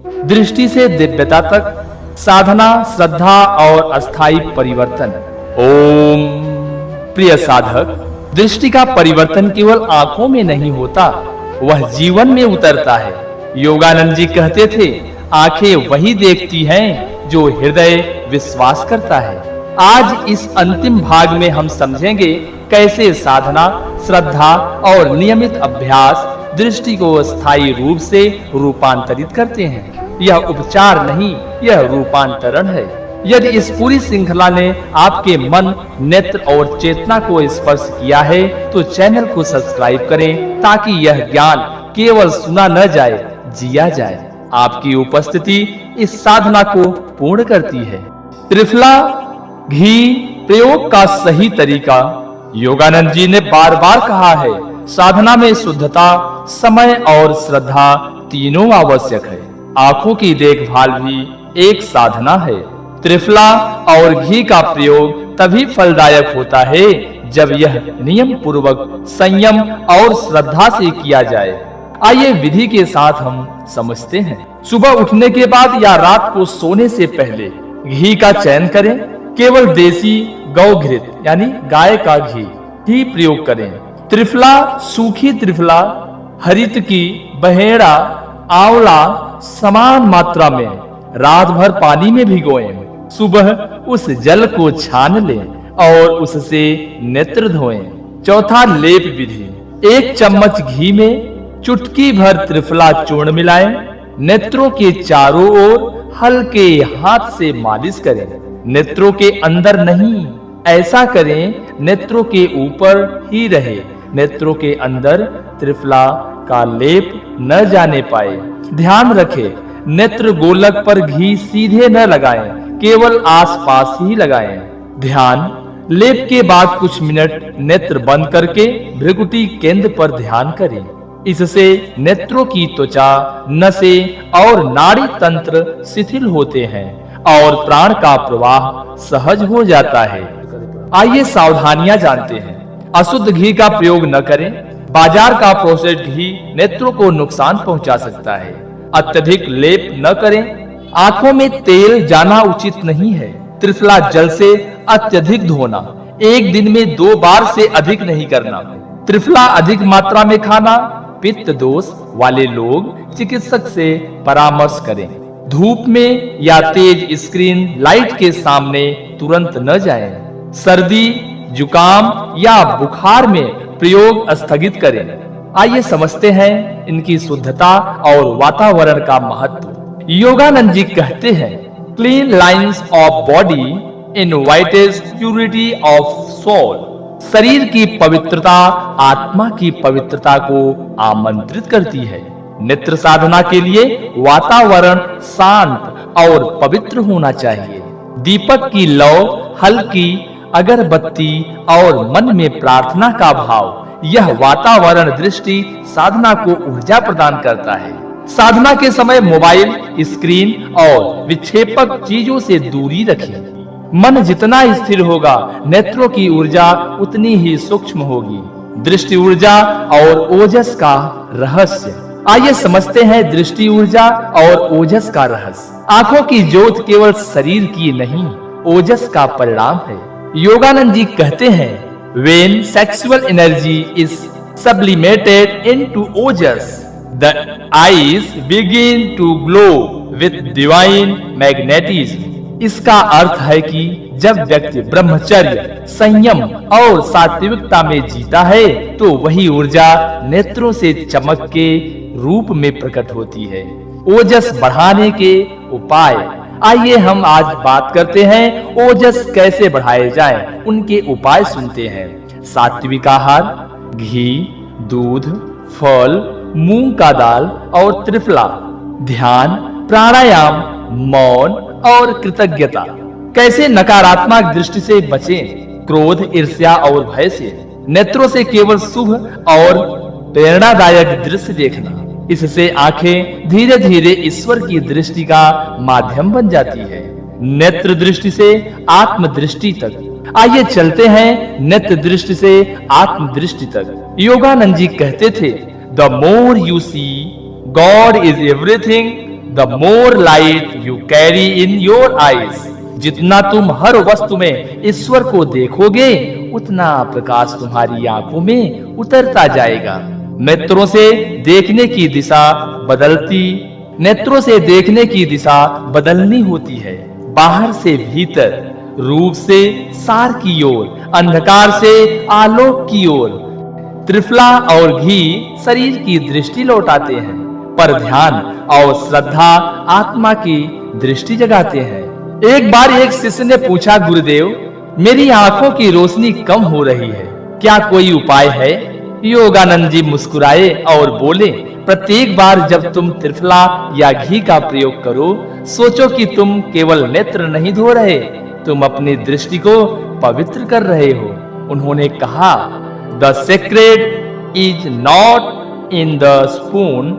दृष्टि से दिव्यता तक, साधना, श्रद्धा और अस्थायी परिवर्तन। ओम। प्रिय साधक, दृष्टि का परिवर्तन केवल आंखों में नहीं होता, वह जीवन में उतरता है। योगानंद जी कहते थे, आंखें वही देखती हैं जो हृदय विश्वास करता है। आज इस अंतिम भाग में हम समझेंगे कैसे साधना, श्रद्धा और नियमित अभ्यास दृष्टि को स्थायी रूप से रूपांतरित करते हैं। यह उपचार नहीं, यह रूपांतरण है। यदि इस पूरी श्रृंखला ने आपके मन, नेत्र और चेतना को स्पर्श किया है तो चैनल को सब्सक्राइब करें ताकि यह ज्ञान केवल सुना न जाए, जिया जाए। आपकी उपस्थिति इस साधना को पूर्ण करती है। त्रिफला घी प्रयोग का सही तरीका। योगानंद जी ने बार बार कहा है, साधना में शुद्धता, समय और श्रद्धा तीनों आवश्यक है। आंखों की देखभाल भी एक साधना है। त्रिफला और घी का प्रयोग तभी फलदायक होता है जब यह नियम पूर्वक, संयम और श्रद्धा से किया जाए। आइए विधि के साथ हम समझते हैं। सुबह उठने के बाद या रात को सोने से पहले घी का चयन करें। केवल देसी गौ घृत यानी गाय का घी ही प्रयोग करें। त्रिफला, सूखी त्रिफला, हरित की, बहेड़ा, आंवला समान मात्रा में रात भर पानी में भिगोएं। सुबह उस जल को छान लें और उससे नेत्र धोएं। चौथा, लेप विधि। 1 चम्मच घी में चुटकी भर त्रिफला चूर्ण मिलाएं। नेत्रों के चारों ओर हल्के हाथ से मालिश करें। नेत्रों के अंदर नहीं, ऐसा करें नेत्रों के ऊपर ही रहे। नेत्रों के अंदर त्रिफला का लेप न जाने पाए। ध्यान रखें, नेत्र गोलक पर घी सीधे न लगाएं, केवल आसपास ही लगाएं। ध्यान, लेप के बाद कुछ मिनट नेत्र बंद करके भृकुटी केंद्र पर ध्यान करें। इससे नेत्रों की त्वचा, नसें और नाड़ी तंत्र शिथिल होते हैं और प्राण का प्रवाह सहज हो जाता है। आइए सावधानियां जानते हैं। अशुद्ध घी का प्रयोग न करें। बाजार का प्रोसेस्ड घी नेत्रों को नुकसान पहुंचा सकता है। अत्यधिक लेप न करें। आंखों में तेल जाना उचित नहीं है। त्रिफला जल से अत्यधिक धोना। एक दिन में 2 बार से अधिक नहीं करना। त्रिफला अधिक मात्रा में खाना। पित्त दोष वाले लोग चिकित्सक से परामर्श करें। धूप में या तेज स्क्रीन लाइट के सामने तुरंत न जाएं। सर्दी, जुकाम या बुखार में प्रयोग स्थगित करें। आइए समझते हैं इनकी शुद्धता और वातावरण का महत्व। योगानंद जी कहते हैं, clean lines of body invites purity of soul. शरीर की पवित्रता आत्मा की पवित्रता को आमंत्रित करती है। नेत्र साधना के लिए वातावरण शांत और पवित्र होना चाहिए। दीपक की लौ, हल्की अगरबत्ती और मन में प्रार्थना का भाव, यह वातावरण दृष्टि साधना को ऊर्जा प्रदान करता है। साधना के समय मोबाइल, स्क्रीन और विक्षेपक चीजों से दूरी रखें। मन जितना स्थिर होगा, नेत्रों की ऊर्जा उतनी ही सूक्ष्म होगी। दृष्टि ऊर्जा और ओजस का रहस्य। आइए समझते हैं दृष्टि ऊर्जा और ओजस का रहस्य। आंखों की ज्योत केवल शरीर की नहीं, ओजस का परिणाम है। योगानंद जी कहते हैं, when sexual energy is sublimated into ojas, the eyes begin to glow with divine magnetism. इसका अर्थ है कि जब व्यक्ति ब्रह्मचर्य, संयम और सात्विकता में जीता है तो वही ऊर्जा नेत्रों से चमक के रूप में प्रकट होती है। ओजस बढ़ाने के उपाय। आइए हम आज बात करते हैं ओजस कैसे बढ़ाए जाएं, उनके उपाय सुनते हैं। सात्विक आहार, घी, दूध, फल, मूंग का दाल और त्रिफला, ध्यान, प्राणायाम, मौन और कृतज्ञता। कैसे नकारात्मक दृष्टि से बचें? क्रोध, ईर्ष्या और भय से। नेत्रों से केवल शुभ और प्रेरणादायक दृश्य देखना। इससे आंखें धीरे धीरे ईश्वर की दृष्टि का माध्यम बन जाती है। नेत्र दृष्टि से आत्म दृष्टि तक। आइए चलते हैं नेत्र दृष्टि से आत्म दृष्टि तक। योगानंद जी कहते थे, the more you see God is everything, the more light you carry in your eyes. जितना तुम हर वस्तु में ईश्वर को देखोगे, उतना प्रकाश तुम्हारी आंखों में उतरता जाएगा। नेत्रों से देखने की दिशा बदलनी होती है। बाहर से भीतर, रूप से सार की ओर, अंधकार से आलोक की ओर। त्रिफला और घी शरीर की दृष्टि लौटाते हैं, पर ध्यान और श्रद्धा आत्मा की दृष्टि जगाते हैं। एक बार एक शिष्य ने पूछा, गुरुदेव, मेरी आंखों की रोशनी कम हो रही है, क्या कोई उपाय है? योगानंद जी मुस्कुराए और बोले, प्रत्येक बार जब तुम त्रिफला या घी का प्रयोग करो, सोचो कि तुम केवल नेत्र नहीं धो रहे, तुम अपनी दृष्टि को पवित्र कर रहे हो। उन्होंने कहा, the secret is not in the spoon,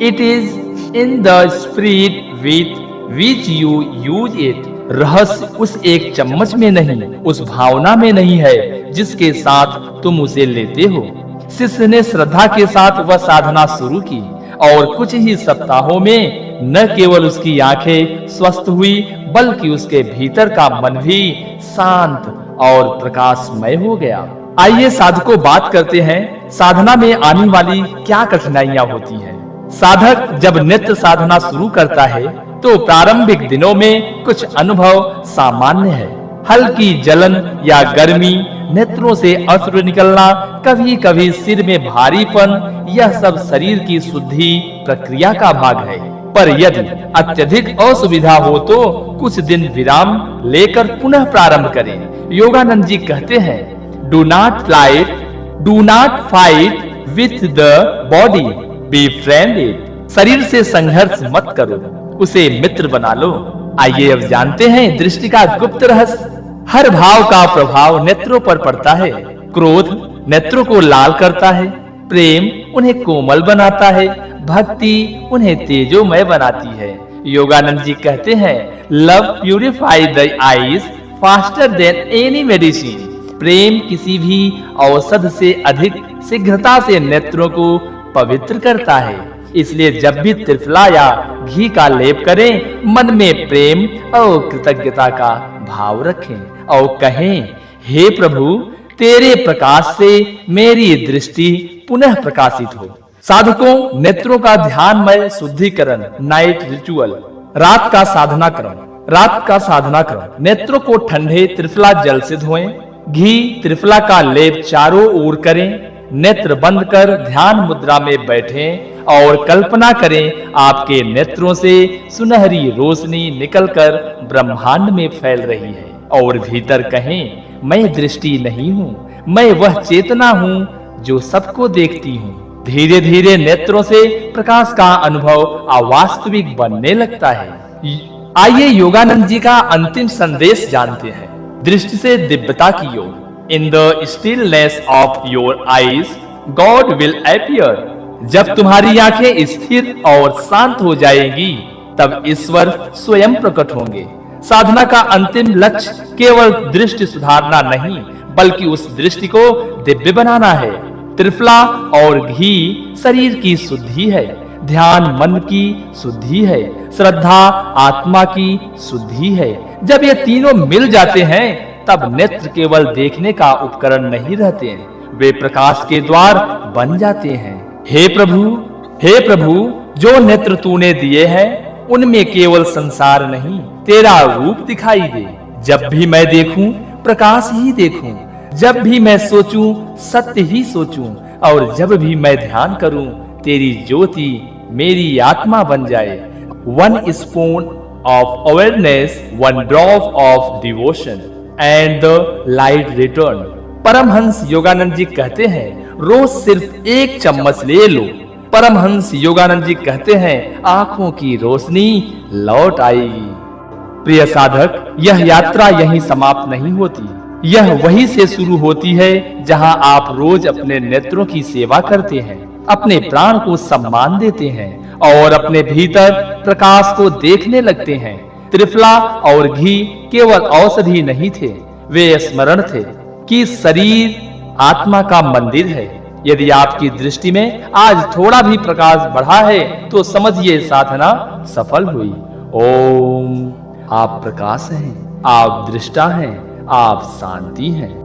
it is in the spirit with which you use it. रहस्य उस एक चम्मच में नहीं, उस भावना में नहीं है जिसके साथ तुम उसे लेते हो। शिष्य ने श्रद्धा के साथ वह साधना शुरू की और कुछ ही सप्ताहों में न केवल उसकी आंखें स्वस्थ हुई, बल्कि उसके भीतर का मन भी शांत और प्रकाशमय हो गया। आइए साधकों बात करते हैं, साधना में आने वाली क्या कठिनाइयां होती हैं। साधक जब नित्य साधना शुरू करता है तो प्रारंभिक दिनों में कुछ अनुभव सामान्य है। हल्की जलन या गर्मी, नेत्रों से अश्रु निकलना, कभी कभी सिर में भारीपन, यह सब शरीर की शुद्धि प्रक्रिया का भाग है। पर यदि अत्यधिक असुविधा हो तो कुछ दिन विराम लेकर पुनः प्रारंभ करें। योगानंद जी कहते हैं, do not fight with the body, be friend. शरीर से संघर्ष मत करो, उसे मित्र बना लो। आइए अब जानते हैं दृष्टि का गुप्त रहस्य। हर भाव का प्रभाव नेत्रों पर पड़ता है। क्रोध नेत्रों को लाल करता है, प्रेम उन्हें कोमल बनाता है, भक्ति उन्हें तेजोमय बनाती है। योगानंद जी कहते हैं, love purify the eyes faster than any medicine. प्रेम किसी भी औषध से अधिक शीघ्रता से नेत्रों को पवित्र करता है। इसलिए जब भी त्रिफला या घी का लेप करें, मन में प्रेम और कृतज्ञता का भाव रखें और कहें, हे प्रभु, तेरे प्रकाश से मेरी दृष्टि पुनः प्रकाशित हो। साधकों, नेत्रों का ध्यानमय शुद्धिकरण, नाइट रिचुअल। रात का साधना क्रम। नेत्रों को ठंडे त्रिफला जल से धोएं। घी त्रिफला का लेप चारों ओर करें। नेत्र बंद कर ध्यान मुद्रा में बैठें और कल्पना करें आपके नेत्रों से सुनहरी रोशनी निकलकर ब्रह्मांड में फैल रही है और भीतर कहें, मैं दृष्टि नहीं हूँ, मैं वह चेतना हूँ जो सबको देखती हूँ। धीरे धीरे नेत्रों से प्रकाश का अनुभव अवास्तविक बनने लगता है। आइए योगानंद जी का अंतिम संदेश जानते हैं, दृष्टि से दिव्यता की ओर। In the stillness of your eyes, God will appear. जब तुम्हारी आंखें स्थिर और शांत हो जाएंगी, तब ईश्वर स्वयं प्रकट होंगे। साधना का अंतिम लक्ष्य केवल दृष्टि सुधारना नहीं, बल्कि उस दृष्टि को दिव्य बनाना है। त्रिफला और घी शरीर की शुद्धि है, ध्यान मन की शुद्धि है, श्रद्धा आत्मा की शुद्धि है। जब ये तीनों मिल जाते हैं, तब नेत्र केवल देखने का उपकरण नहीं रहते हैं, वे प्रकाश के द्वार बन जाते हैं। हे प्रभु, जो नेत्र तूने दिए हैं, उनमें केवल संसार नहीं, तेरा रूप दिखाई दे। जब भी मैं देखूं, प्रकाश ही देखूं। जब भी मैं सोचूं, सत्य ही सोचूं। और जब भी मैं ध्यान करूं, तेरी ज्योति मेरी आत्मा बन जाए। One spoon of awareness, one drop of devotion and the light return. Paramhansa Yogananda ji कहते हैं, रोज सिर्फ एक चम्मच ले लो। परमहंस योगानंद जी कहते हैं, आंखों की रोशनी लौट आएगी। प्रिय साधक, यह यात्रा यहीं समाप्त नहीं होती। यह वहीं से शुरू होती है जहां आप रोज अपने नेत्रों की सेवा करते हैं, अपने प्राण को सम्मान देते हैं और अपने भीतर प्रकाश को देखने लगते हैं। त्रिफला और घी केवल औषधि नहीं थे, वे स्मरण थे कि शरीर आत्मा का मंदिर है यदि आपकी दृष्टि में आज थोड़ा भी प्रकाश बढ़ा है तो समझिए साधना सफल हुई। ओम। आप प्रकाश हैं, आप दृष्टा हैं, आप शांति हैं।